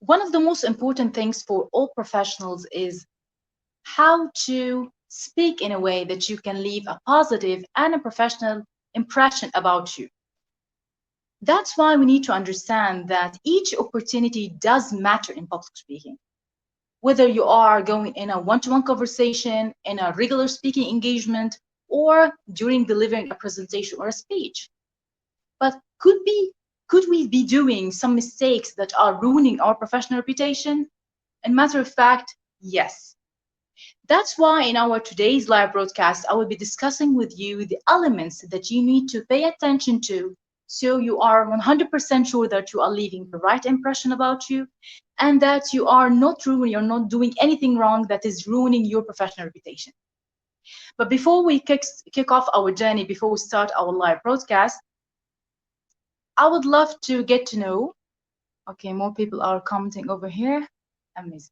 one of the most important things for all professionals is how to speak in a way that you can leave a positive and a professional impression about you. That's why we need to understand that each opportunity does matter in public speaking. Whether you are going in a one-to-one conversation, in a regular speaking engagement, or during delivering a presentation or a speech. But could we be doing some mistakes that are ruining our professional reputation? And matter of fact, yes. That's why in our today's live broadcast, I will be discussing with you the elements that you need to pay attention to so you are 100% sure that you are leaving the right impression about you and that you are not ruining, you're not doing anything wrong that is ruining your professional reputation. But before we kick off our journey, before we start our live broadcast, I would love to get to know, okay, more people are commenting over here. Amazing.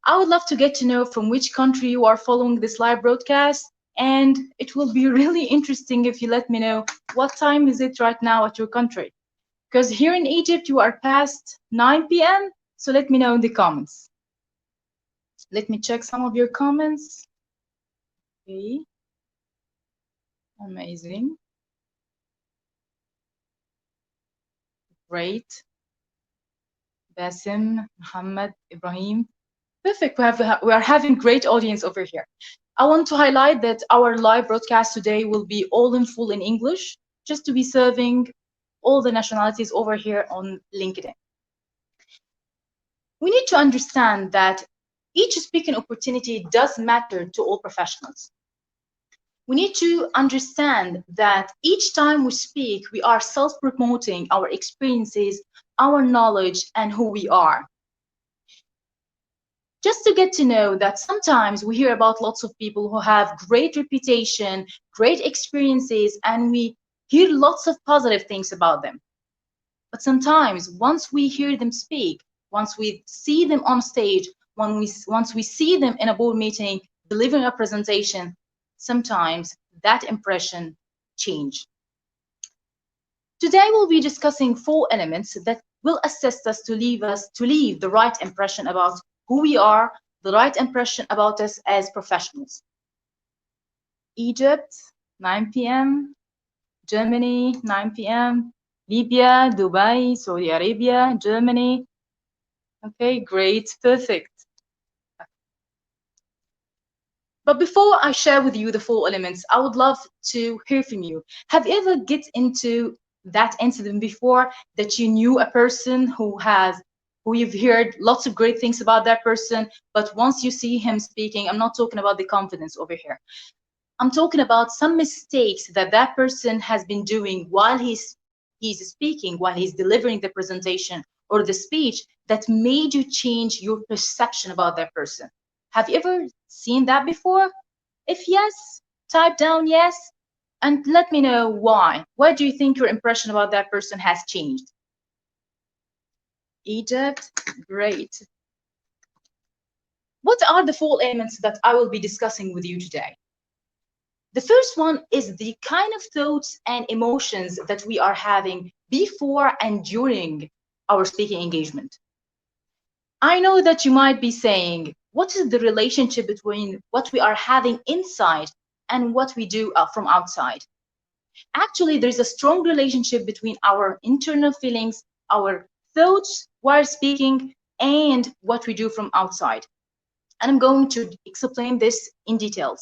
I would love to get to know from which country you are following this live broadcast. And it will be really interesting if you let me know what time is it right now at your country. Because here in Egypt, you are past 9 p.m. So let me know in the comments. Let me check some of your comments. Okay. Amazing. Great. Basim, Muhammad, Ibrahim. Perfect. We are having great audience over here. I want to highlight that our live broadcast today will be all in full in English, just to be serving all the nationalities over here on LinkedIn. We need to understand that each speaking opportunity does matter to all professionals. We need to understand that each time we speak, we are self-promoting our experiences, our knowledge, and who we are. Just to get to know that sometimes we hear about lots of people who have great reputation, great experiences, and we hear lots of positive things about them. But sometimes once we hear them speak, once we see them on stage, once we see them in a board meeting, delivering a presentation, sometimes that impression changes. Today we'll be discussing 4 elements that will assist us to leave the right impression about who we are, the right impression about us as professionals. Egypt, 9 p.m. Germany, 9 p.m. Libya, Dubai, Saudi Arabia, Germany. Okay, great, perfect. But before I share with you the 4 elements, I would love to hear from you. Have you ever get into that incident before that you knew a person who you've heard lots of great things about that person, but once you see him speaking, I'm not talking about the confidence over here. I'm talking about some mistakes that that person has been doing while he's speaking, while he's delivering the presentation or the speech that made you change your perception about that person. Have you ever seen that before? If yes, type down yes and let me know why. Why do you think your impression about that person has changed? Egypt, great. What are the 4 elements that I will be discussing with you today? The first one is the kind of thoughts and emotions that we are having before and during our speaking engagement. I know that you might be saying, what is the relationship between what we are having inside and what we do from outside? Actually, there's a strong relationship between our internal feelings, our thoughts while speaking, and what we do from outside. And I'm going to explain this in details.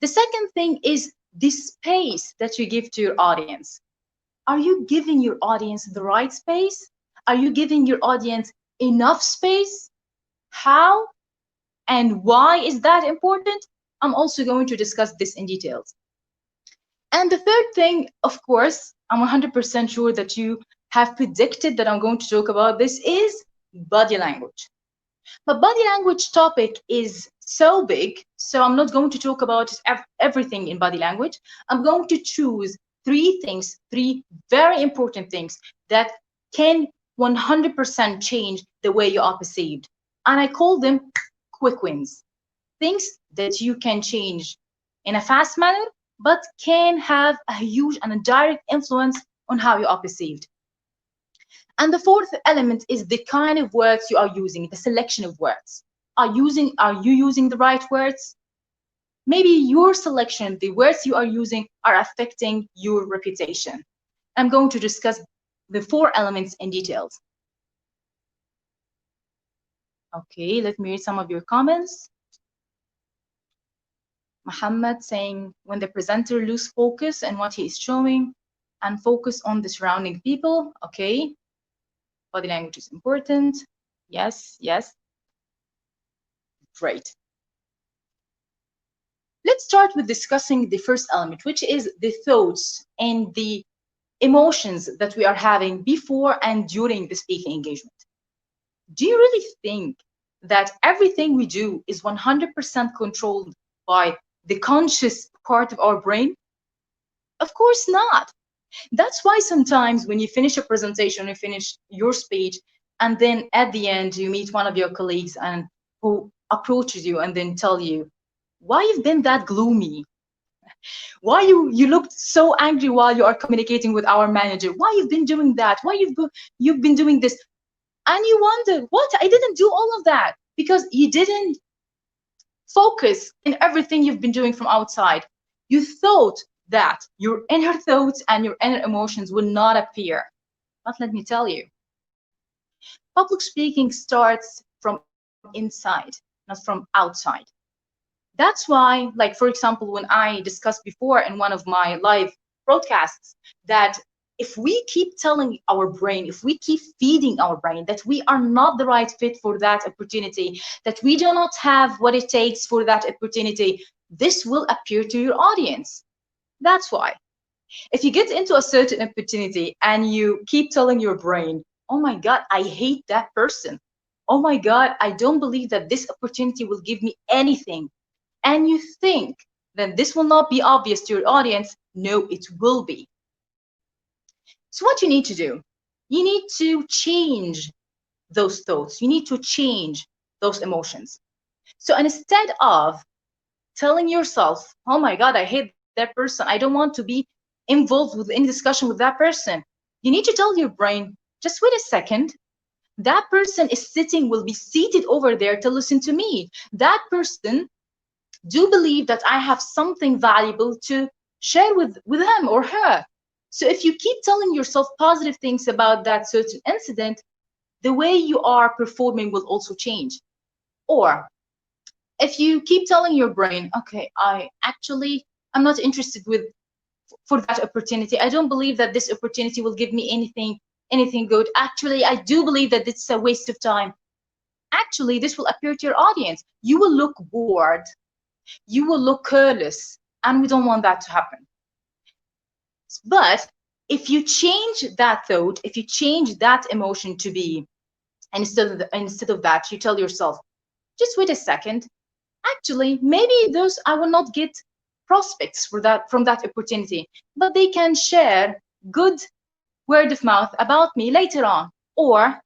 The second thing is the space that you give to your audience. Are you giving your audience the right space? Are you giving your audience enough space? How and why is that important? I'm also going to discuss this in details. And the third thing, of course, I'm 100% sure that you have predicted that I'm going to talk about this, is body language. But body language topic is so big, so I'm not going to talk about everything in body language. I'm going to choose 3 things, 3 very important things that can 100% change the way you are perceived. And I call them quick wins. Things that you can change in a fast manner, but can have a huge and a direct influence on how you are perceived. And the fourth element is the kind of words you are using, the selection of words. Are you using the right words? Maybe your selection, the words you are using, are affecting your reputation. I'm going to discuss the four elements in details. Okay, let me read some of your comments. Muhammad saying, when the presenter loses focus and what he is showing and focus on the surrounding people. Okay, body language is important. Yes, yes. Great. Let's start with discussing the first element, which is the thoughts and the emotions that we are having before and during the speaking engagement. Do you really think that everything we do is 100% controlled by the conscious part of our brain? Of course not. That's why sometimes when you finish a presentation, you finish your speech, and then at the end you meet one of your colleagues and who approaches you and then tell you, why you've been that gloomy? Why you looked so angry while you are communicating with our manager? Why you've been doing that? Why you've been doing this? And you wonder, what? I didn't do all of that because you didn't focus in everything you've been doing from outside. You thought that your inner thoughts and your inner emotions will not appear. But let me tell you, public speaking starts from inside, not from outside. That's why, like, for example, when I discussed before in one of my live broadcasts, that if we keep telling our brain, if we keep feeding our brain that we are not the right fit for that opportunity, that we do not have what it takes for that opportunity, this will appear to your audience. That's why. If you get into a certain opportunity and you keep telling your brain, oh my God, I hate that person. Oh my God, I don't believe that this opportunity will give me anything. And you think that this will not be obvious to your audience, no, it will be. So what you need to do, you need to change those thoughts. You need to change those emotions. So instead of telling yourself, oh my God, I hate that person, I don't want to be involved with any discussion with that person, you need to tell your brain, just wait a second. That person will be seated over there to listen to me. That person do believe that I have something valuable to share with him or her. So if you keep telling yourself positive things about that certain incident, the way you are performing will also change. Or if you keep telling your brain, okay, I'm not interested for that opportunity. I don't believe that this opportunity will give me anything good. Actually, I do believe that it's a waste of time. Actually, this will appear to your audience. You will look bored. You will look careless, and we don't want that to happen. But if you change that thought, if you change that emotion to be, instead of that, you tell yourself, just wait a second. Actually, maybe I will not get prospects from that opportunity, but they can share good word of mouth about me later on. Or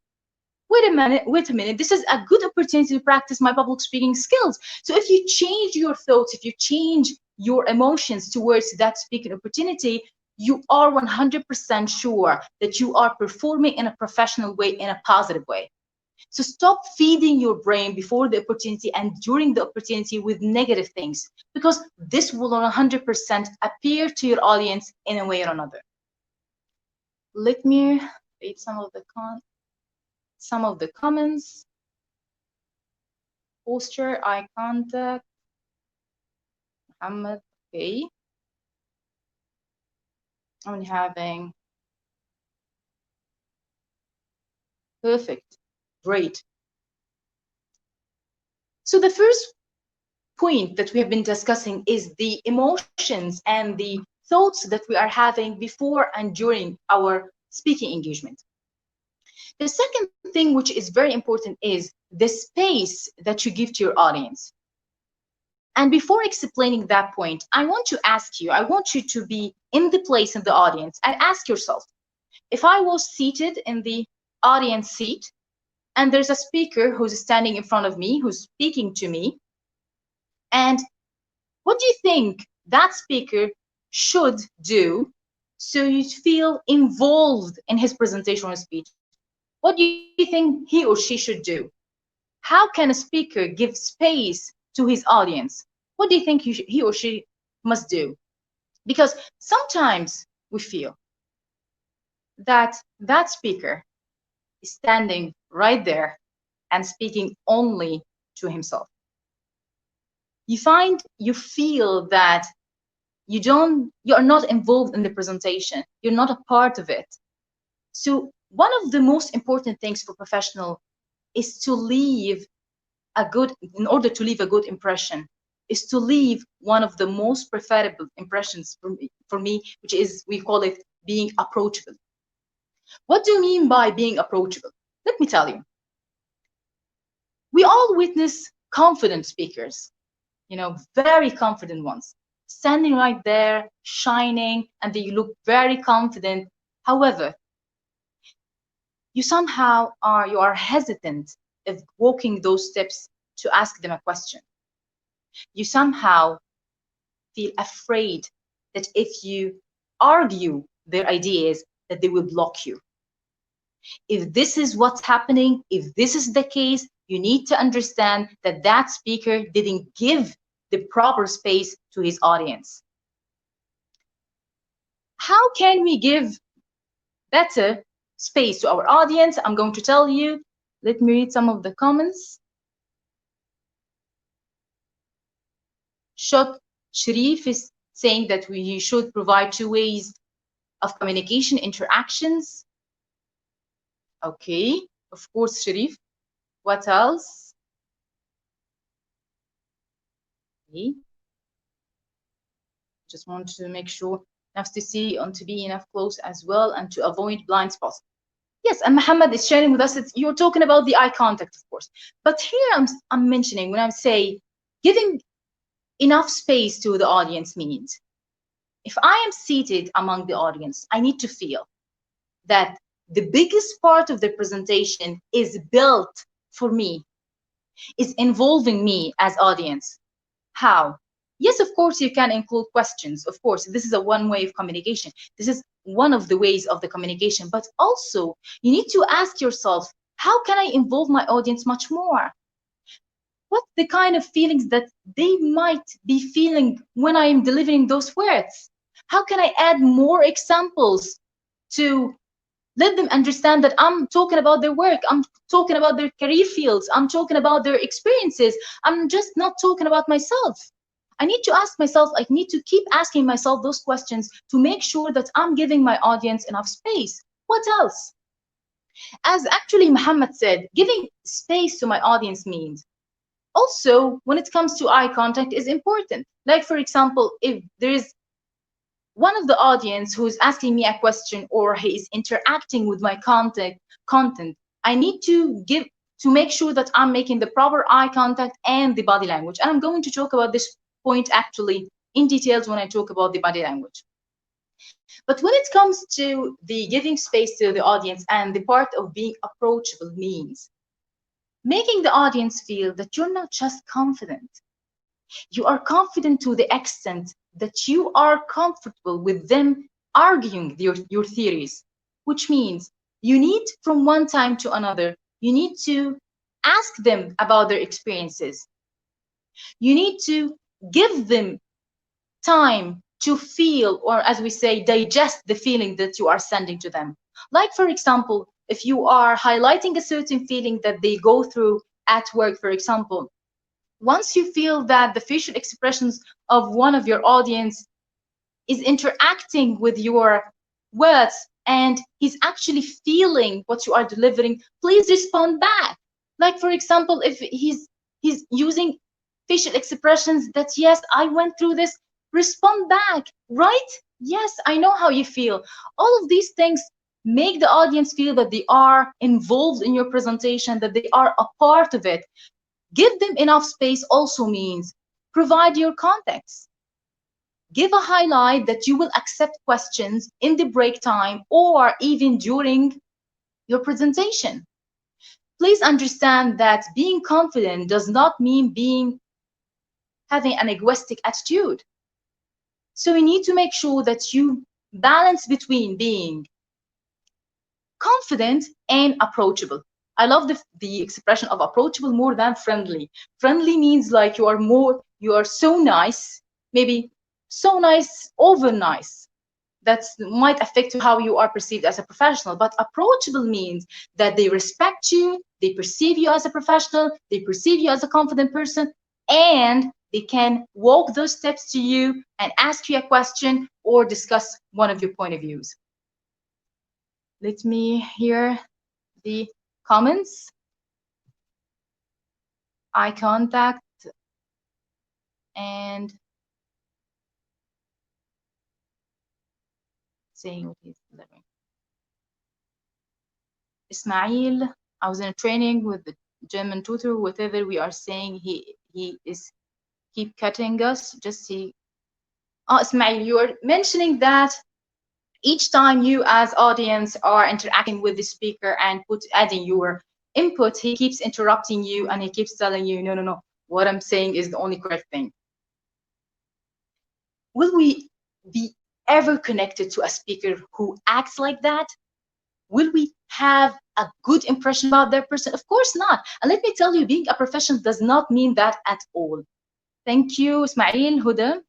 wait a minute, this is a good opportunity to practice my public speaking skills. So if you change your thoughts, if you change your emotions towards that speaking opportunity, you are 100% sure that you are performing in a professional way, in a positive way. So stop feeding your brain before the opportunity and during the opportunity with negative things, because this will 100% appear to your audience in a way or another. Let me read some of the comments. Posture, eye contact. Muhammad, okay. I'm having perfect, great. So the first point that we have been discussing is the emotions and the thoughts that we are having before and during our speaking engagement. The second thing, which is very important, is the space that you give to your audience. And before explaining that point, I want you to be in the place in the audience and ask yourself, if I was seated in the audience seat and there's a speaker who's standing in front of me, who's speaking to me, and what do you think that speaker should do so you feel involved in his presentation or speech? What do you think he or she should do? How can a speaker give space to his audience? What do you think he or she must do? Because sometimes we feel that that speaker is standing right there and speaking only to himself. You feel that you're not involved in the presentation. You're not a part of it. So one of the most important things for professional is to leave in order to leave a good impression, is to leave one of the most preferable impressions for me, which is, we call it being approachable. What do you mean by being approachable? Let me tell you. We all witness confident speakers, very confident ones, standing right there, shining, and they look very confident. However, you are hesitant of walking those steps to ask them a question. You somehow feel afraid that if you argue their ideas, that they will block you. If this is what's happening, if this is the case, you need to understand that that speaker didn't give the proper space to his audience. How can we give better space to our audience? I'm going to tell you. Let me read some of the comments. Sharif is saying that we should provide 2 ways of communication, interactions. Okay, of course, Sharif. What else? Okay. Just want to make sure enough to see and to be enough close as well, and to avoid blind spots. Yes, and Muhammad is sharing with us that you're talking about the eye contact, of course. But here I'm mentioning, when I say giving enough space to the audience, means if I am seated among the audience, I need to feel that the biggest part of the presentation is built for me, is involving me as audience. How? Yes, of course, you can include questions. Of course, this is a one way of communication. This is one of the ways of the communication. But also, you need to ask yourself, how can I involve my audience much more? What's the kind of feelings that they might be feeling when I am delivering those words? How can I add more examples to let them understand that I'm talking about their work, I'm talking about their career fields, I'm talking about their experiences, I'm just not talking about myself. I need to ask myself, I need to keep asking myself those questions to make sure that I'm giving my audience enough space. What else? As actually Muhammad said, giving space to my audience means also, when it comes to eye contact, is important. Like, for example, if there is one of the audience who's asking me a question, or he is interacting with my content, I need to make sure that I'm making the proper eye contact and the body language. And I'm going to talk about this point actually in details when I talk about the body language. But when it comes to the giving space to the audience and the part of being approachable, means making the audience feel that you're not just confident. You are confident to the extent that you are comfortable with them arguing your theories, which means you need, from one time to another, you need to ask them about their experiences. You need to give them time to feel, or as we say, digest the feeling that you are sending to them. Like, for example, if you are highlighting a certain feeling that they go through at work, for example, once you feel that the facial expressions of one of your audience is interacting with your words and he's actually feeling what you are delivering, please respond back. Like, for example, if he's using facial expressions that, yes, I went through this, respond back, right? Yes, I know how you feel. All of these things make the audience feel that they are involved in your presentation, that they are a part of it. Give them enough space also means provide your context. Give a highlight that you will accept questions in the break time or even during your presentation. Please understand that being confident does not mean having an egoistic attitude. So you need to make sure that you balance between being confident and approachable. I love the expression of approachable more than friendly. Friendly means like you are so nice, maybe so nice, over nice. That might affect how you are perceived as a professional. But approachable means that they respect you, they perceive you as a professional, they perceive you as a confident person, and they can walk those steps to you and ask you a question or discuss one of your point of views. Let me hear the comments. Eye contact and saying what he's delivering. Ismail, I was in a training with the German tutor. Whatever we are saying, he is keep cutting us. Just see. Oh, Ismail, you are mentioning that each time you as audience are interacting with the speaker and adding your input, he keeps interrupting you and he keeps telling you, no, no, no, what I'm saying is the only correct thing. Will we be ever connected to a speaker who acts like that? Will we have a good impression about their person? Of course not. And let me tell you, being a professional does not mean that at all. Thank you, Ismail. Huda.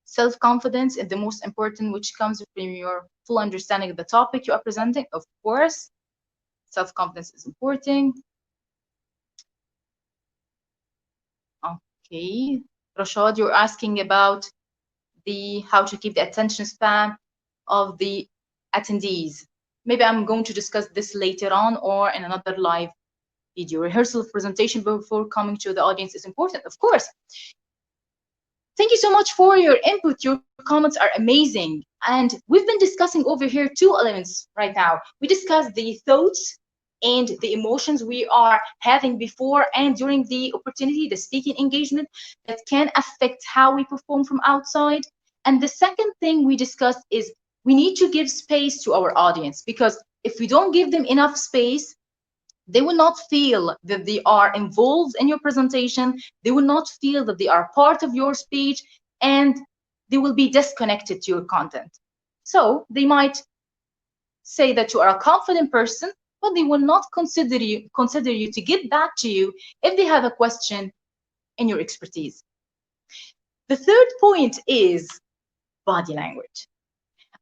Self-confidence is the most important, which comes from your full understanding of the topic you are presenting. Of course, self-confidence is important. Okay, Rashad, you're asking about how to keep the attention span of the attendees. Maybe I'm going to discuss this later on or in another live video. Rehearsal of presentation before coming to the audience is important, of course. Thank you so much for your input. Your comments are amazing. And we've been discussing over here two elements right now. We discussed the thoughts and the emotions we are having before and during the opportunity, the speaking engagement, that can affect how we perform from outside. And the second thing we discussed is we need to give space to our audience, because if we don't give them enough space, they will not feel that they are involved in your presentation. They will not feel that they are part of your speech, and they will be disconnected to your content. So they might say that you are a confident person, but they will not consider you to get back to you if they have a question in your expertise. The third point is body language.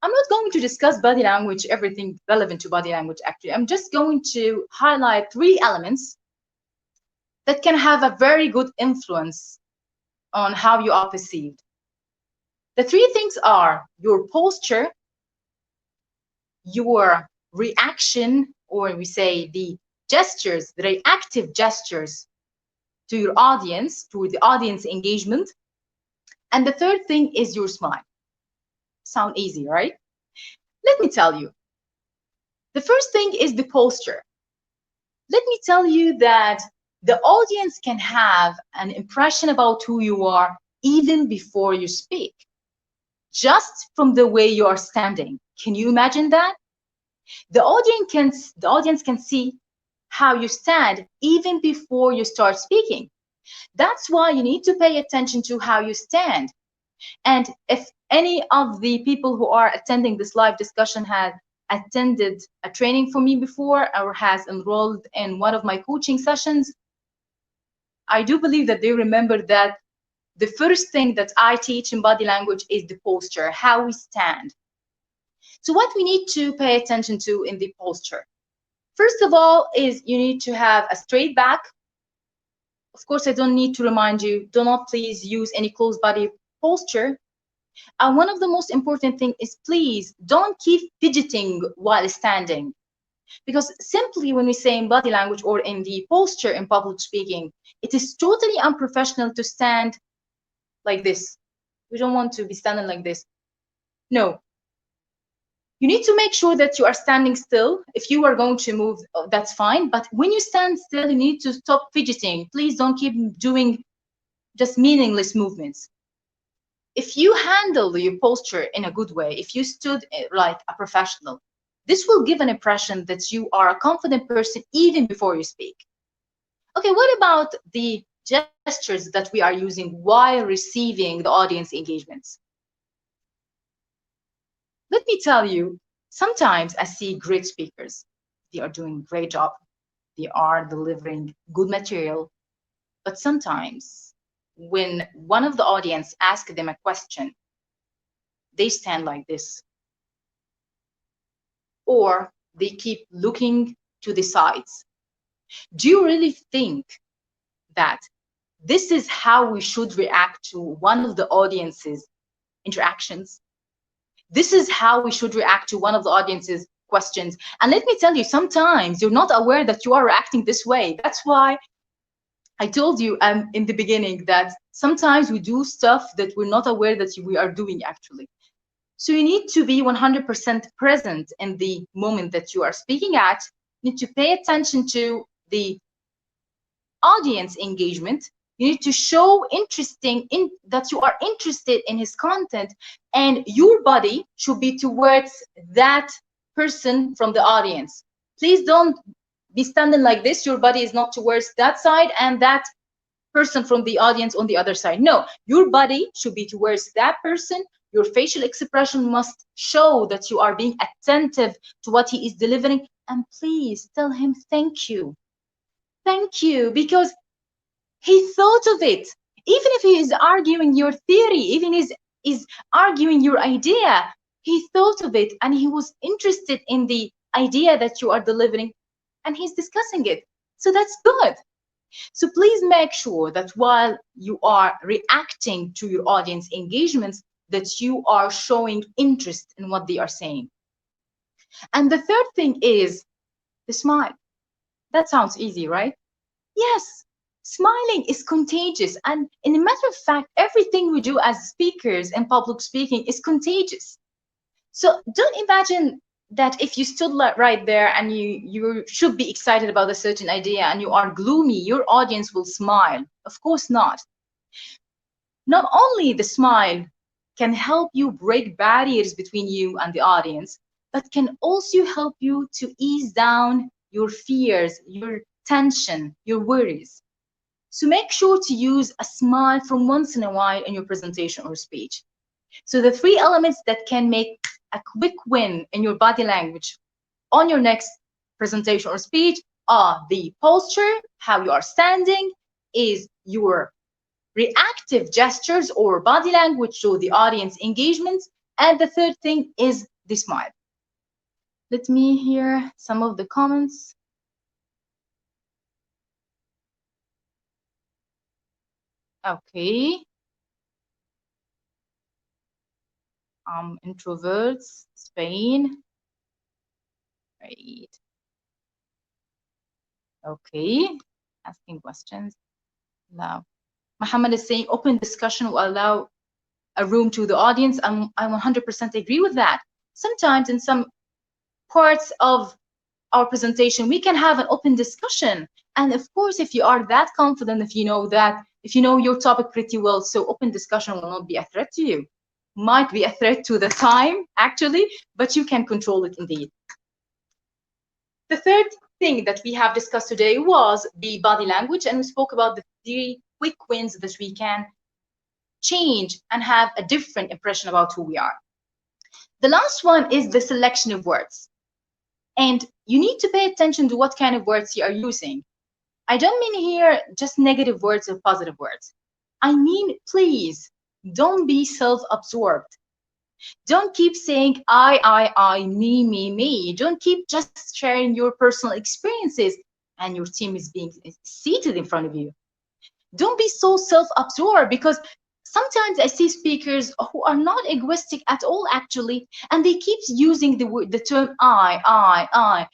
I'm not going to discuss body language, everything relevant to body language, actually. I'm just going to highlight 3 elements that can have a very good influence on how you are perceived. The 3 things are your posture, your reaction, or we say the gestures, the reactive gestures to your audience, to the audience engagement. And the third thing is your smile. Sound easy, right? Let me tell you. The first thing is the posture. Let me tell you that the audience can have an impression about who you are even before you speak, just from the way you are standing. Can you imagine that? The audience can see how you stand even before you start speaking. That's why you need to pay attention to how you stand. And if any of the people who are attending this live discussion had attended a training for me before or has enrolled in one of my coaching sessions, I do believe that they remember that the first thing that I teach in body language is the posture, how we stand. So what we need to pay attention to in the posture, first of all, is you need to have a straight back. Of course, I don't need to remind you, do not please use any closed body posture. And one of the most important things is, please don't keep fidgeting while standing. Because simply when we say in body language or in the posture in public speaking, it is totally unprofessional to stand like this. We don't want to be standing like this. No. You need to make sure that you are standing still. If you are going to move, that's fine. But when you stand still, you need to stop fidgeting. Please don't keep doing just meaningless movements. If you handle your posture in a good way, if you stood like a professional, this will give an impression that you are a confident person even before you speak. Okay, what about the gestures that we are using while receiving the audience engagements? Let me tell you, sometimes I see great speakers. they are doing a great job, they are delivering good material. But sometimes when one of the audience asks them a question, they stand like this, or they keep looking to the sides. Do you really think that this is how we should react to one of the audience's interactions? This is how we should react to one of the audience's questions. And let me tell you, sometimes you're not aware that you are reacting this way. That's why I told you in the beginning that sometimes we do stuff that we're not aware that we are doing actually. So you need to be 100% present in the moment that you are speaking at. You need to pay attention to the audience engagement. You need to show that you are interested in his content, and your body should be towards that person from the audience. Please don't be standing like this. Your body is not towards that side and that person from the audience on the other side. No, your body should be towards that person. Your facial expression must show that you are being attentive to what he is delivering. And please tell him thank you. Thank you, because he thought of it. Even if he is arguing your theory, even is arguing your idea, he thought of it and he was interested in the idea that you are delivering, and he's discussing it. So that's good. So please make sure that while you are reacting to your audience engagements, that you are showing interest in what they are saying. And the third thing is the smile. That sounds easy, right? Yes, smiling is contagious. And in a matter of fact, everything we do as speakers and public speaking is contagious. So don't imagine that if you stood right there and you should be excited about a certain idea and you are gloomy, your audience will smile. Of course not. Not only the smile can help you break barriers between you and the audience, but can also help you to ease down your fears, your tension, your worries. So make sure to use a smile from once in a while in your presentation or speech. So the three elements that can make a quick win in your body language on your next presentation or speech are the posture, how you are standing, is your reactive gestures or body language to the audience engagement, and the third thing is the smile. Let me hear some of the comments. Okay. Introverts, Spain. Right. Okay. Asking questions. Now, Muhammad is saying open discussion will allow a room to the audience. I 100% agree with that. Sometimes in some parts of our presentation, we can have an open discussion. And of course, if you are that confident, if you know your topic pretty well, so open discussion will not be a threat to you. Might be a threat to the time, actually, but you can control it indeed. The third thing that we have discussed today was the body language, and we spoke about the 3 quick wins that we can change and have a different impression about who we are. The last one is the selection of words. And you need to pay attention to what kind of words you are using. I don't mean here just negative words or positive words. I mean, please, don't be self-absorbed. Don't keep saying I, me, me. Don't keep just sharing your personal experiences and your team is being seated in front of you. Don't be so self-absorbed, because sometimes I see speakers who are not egoistic at all, actually, and they keep using the term I.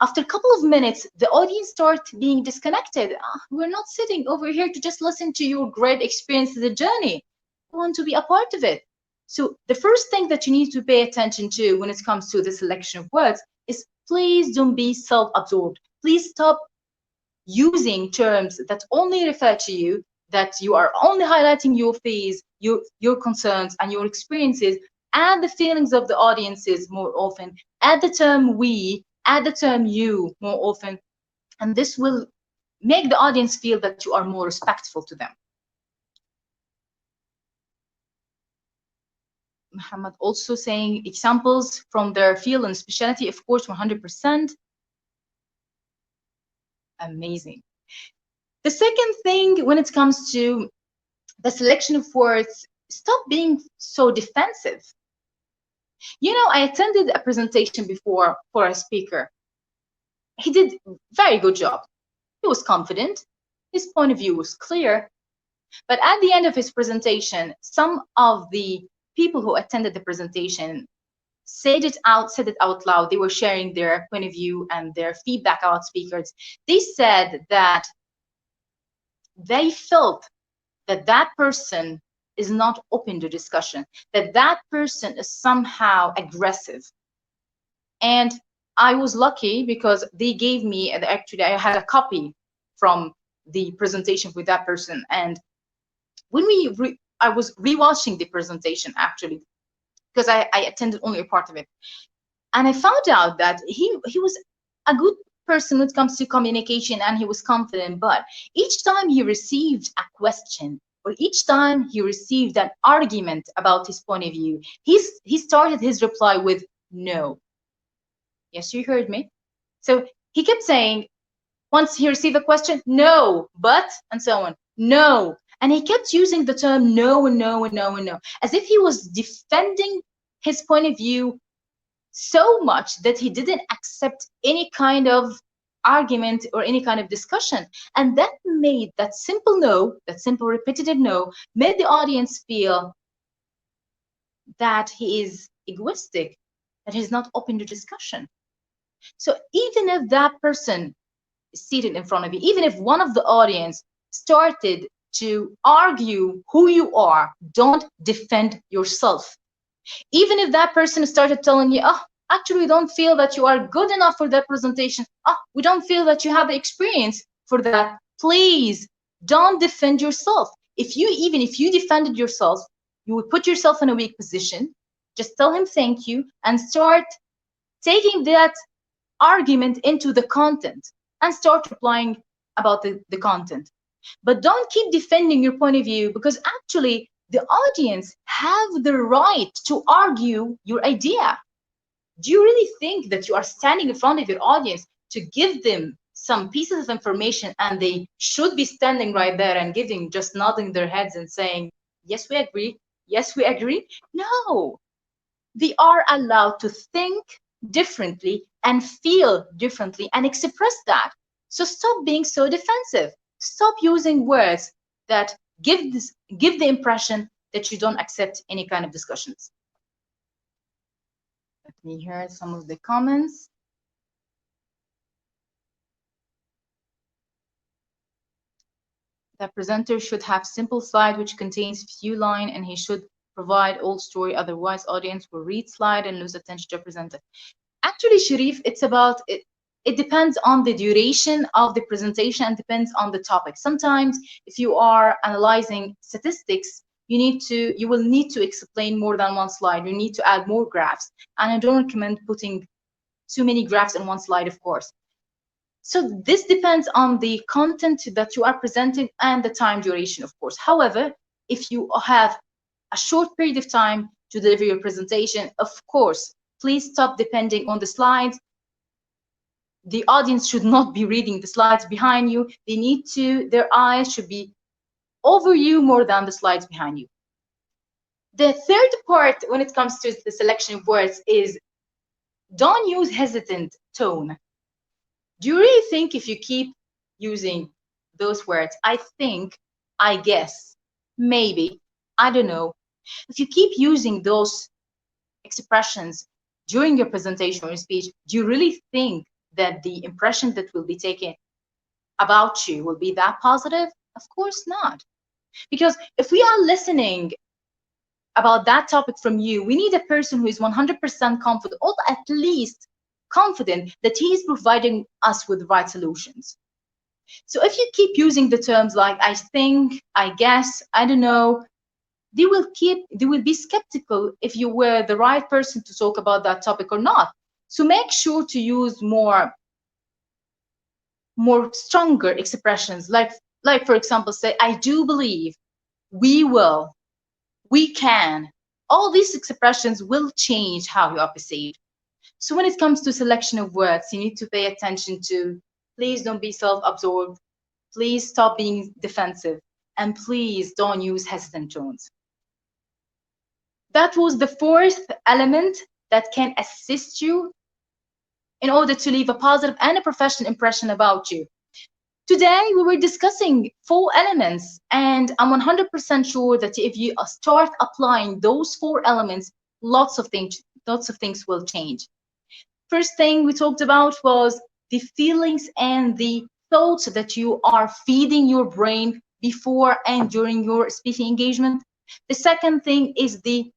After a couple of minutes, the audience starts being disconnected. We're not sitting over here to just listen to your great experience of the journey. We want to be a part of it. So the first thing that you need to pay attention to when it comes to the selection of words is please don't be self-absorbed. Please stop using terms that only refer to you, that you are only highlighting your fears, your concerns and your experiences, add the feelings of the audiences more often, add the term we, add the term you more often, and this will make the audience feel that you are more respectful to them. Muhammad also saying examples from their field and specialty, of course, 100%. Amazing. The second thing, when it comes to the selection of words, stop being so defensive. You know, I attended a presentation before for a speaker. He did a very good job. He was confident. His point of view was clear. But at the end of his presentation, some of the people who attended the presentation said it out loud. They were sharing their point of view and their feedback about speakers. They said that they felt that that person is not open to discussion, that that person is somehow aggressive. And I was lucky because they gave me, actually I had a copy from the presentation with that person. And when I was rewatching the presentation actually, because I attended only a part of it. And I found out that he was a good person when it comes to communication, and he was confident, but each time he received a question or each time he received an argument about his point of view, he started his reply with no. Yes, you heard me. So he kept saying, once he received a question, no, but, and so on, no. And he kept using the term no and no and no and no, as if he was defending his point of view so much that he didn't accept any kind of argument or any kind of discussion. And that made that simple no, that simple repetitive no, made the audience feel that he is egoistic, that he's not open to discussion. So even if that person is seated in front of you, even if one of the audience started to argue who you are, don't defend yourself. Even if that person started telling you, oh, actually, we don't feel that you are good enough for that presentation. Oh, we don't feel that you have the experience for that. Please don't defend yourself. Even if you defended yourself, you would put yourself in a weak position. Just tell him thank you and start taking that argument into the content and start replying about the content. But don't keep defending your point of view, because actually the audience have the right to argue your idea. Do you really think that you are standing in front of your audience to give them some pieces of information and they should be standing right there and giving, just nodding their heads and saying, yes, we agree, yes, we agree? No, they are allowed to think differently and feel differently and express that. So stop being so defensive. Stop using words that give the impression that you don't accept any kind of discussions. Let me hear some of the comments. The presenter should have simple slide which contains few lines, and he should provide all story, otherwise audience will read slide and lose attention to presenter. Actually, Sharif, it's about it. It depends on the duration of the presentation and depends on the topic. Sometimes if you are analyzing statistics, you will need to explain more than one slide. You need to add more graphs. And I don't recommend putting too many graphs in one slide, of course. So this depends on the content that you are presenting and the time duration, of course. However, if you have a short period of time to deliver your presentation, of course, please stop depending on the slides. The audience should not be reading the slides behind you. Their eyes should be over you more than the slides behind you. The third part when it comes to the selection of words is don't use hesitant tone. Do you really think if you keep using those words, I think, I guess, maybe, I don't know, if you keep using those expressions during your presentation or speech, do you really think that the impression that will be taken about you will be that positive? Of course not. Because if we are listening about that topic from you, we need a person who is 100% confident, or at least confident that he is providing us with the right solutions. So if you keep using the terms like I think, I guess, I don't know, they will be skeptical if you were the right person to talk about that topic or not. So make sure to use more stronger expressions, like for example, say I do believe, we will, we can. All these expressions will change how you are perceived. So when it comes to selection of words, you need to pay attention to Please don't be self-absorbed. Please stop being defensive. And please don't use hesitant tones. That was the fourth element that can assist you in order to leave a positive and a professional impression about you. Today, we were discussing 4 elements, and I'm 100% sure that if you start applying those 4 elements, lots of things will change. First thing we talked about was the feelings and the thoughts that you are feeding your brain before and during your speaking engagement. The second thing is the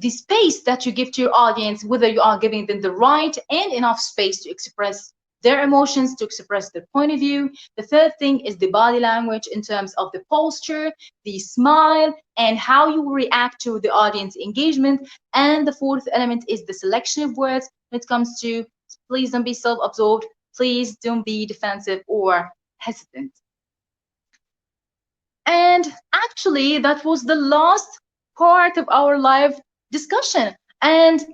space that you give to your audience, whether you are giving them the right and enough space to express their emotions, to express their point of view. The third thing is the body language in terms of the posture, the smile, and how you react to the audience engagement. And the fourth element is the selection of words when it comes to please don't be self-absorbed, please don't be defensive or hesitant. And actually, that was the last part of our live discussion. And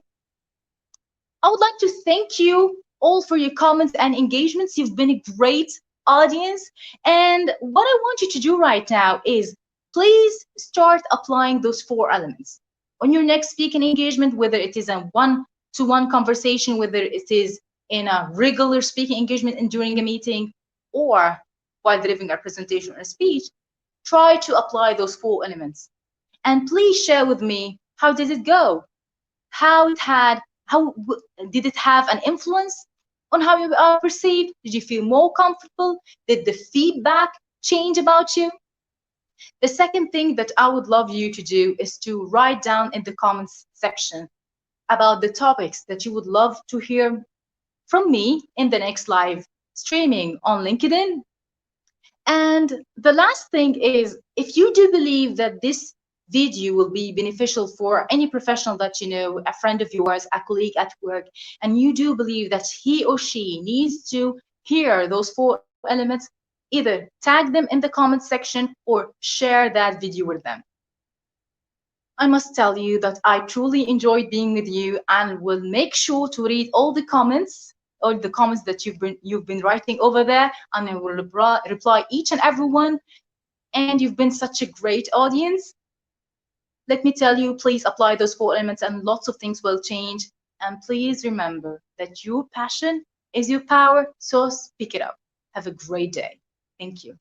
I would like to thank you all for your comments and engagements. You've been a great audience. And what I want you to do right now is please start applying those 4 elements on your next speaking engagement, whether it is a one-to-one conversation, whether it is in a regular speaking engagement and during a meeting, or while delivering a presentation or a speech. Try to apply those 4 elements. And please share with me, how did it go? How did it have an influence on how you are perceived? Did you feel more comfortable? Did the feedback change about you? The second thing that I would love you to do is to write down in the comments section about the topics that you would love to hear from me in the next live streaming on LinkedIn. And the last thing is, if you do believe that this video will be beneficial for any professional that you know, a friend of yours, a colleague at work, and you do believe that he or she needs to hear those 4 elements, either tag them in the comments section or share that video with them. I must tell you that I truly enjoyed being with you and will make sure to read all the comments that you've been writing over there, and I will reply each and every one. And you've been such a great audience. Let me tell you, please apply those 4 elements and lots of things will change. And please remember that your passion is your power, so speak it up. Have a great day. Thank you.